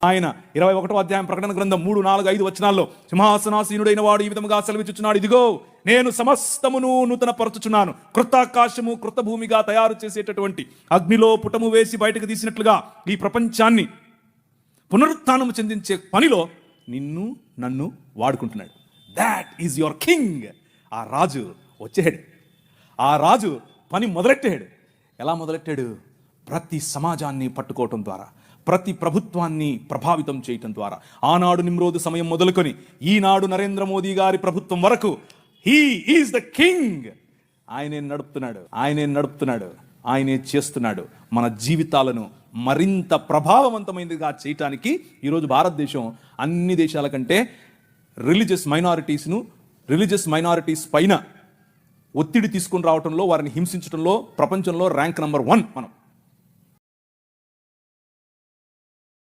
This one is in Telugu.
ఆయన 21వ అధ్యాయం ప్రకటన గ్రంథం 3, 4, 5 వచనాల్లో సింహాసనాసీనుడైన వాడు ఈ విధముగా సెలవిచ్చుచున్నాడు, ఇదిగో నేను సమస్తమును నూతన పరచుచున్నాను, క్రొత్త ఆకాశము క్రొత్త భూమిగా తయారు చేసేటటువంటి అగ్నిలో పుటము వేసి బయటకు తీసినట్లుగా ఈ ప్రపంచాన్ని పునరుత్థానము చెందించే పనిలో నిన్ను నన్ను వాడుకుంటున్నాడు. That is your king. ఆ రాజు వచ్చాడు, ఆ రాజు పని మొదలెట్టాడు. ఎలా మొదలెట్టాడు? ప్రతి సమాజాన్ని పట్టుకోవటం ద్వారా, ప్రతి ప్రభుత్వాన్ని ప్రభావితం చేయటం ద్వారా. ఆనాడు నిమ్రోదు సమయం మొదలుకొని ఈనాడు నరేంద్ర మోదీ గారి ప్రభుత్వం వరకు హీ ఈజ్ ద కింగ్. ఆయనే నడుపుతున్నాడు, ఆయనే చేస్తున్నాడు. మన జీవితాలను మరింత ప్రభావవంతమైనదిగా చేయటానికి ఈరోజు భారతదేశం అన్ని దేశాల కంటే రిలీజియస్ మైనారిటీస్ పైన ఒత్తిడి తీసుకుని రావడంలో, వారిని హింసించడంలో ప్రపంచంలో ర్యాంక్ నంబర్ 1 మనం.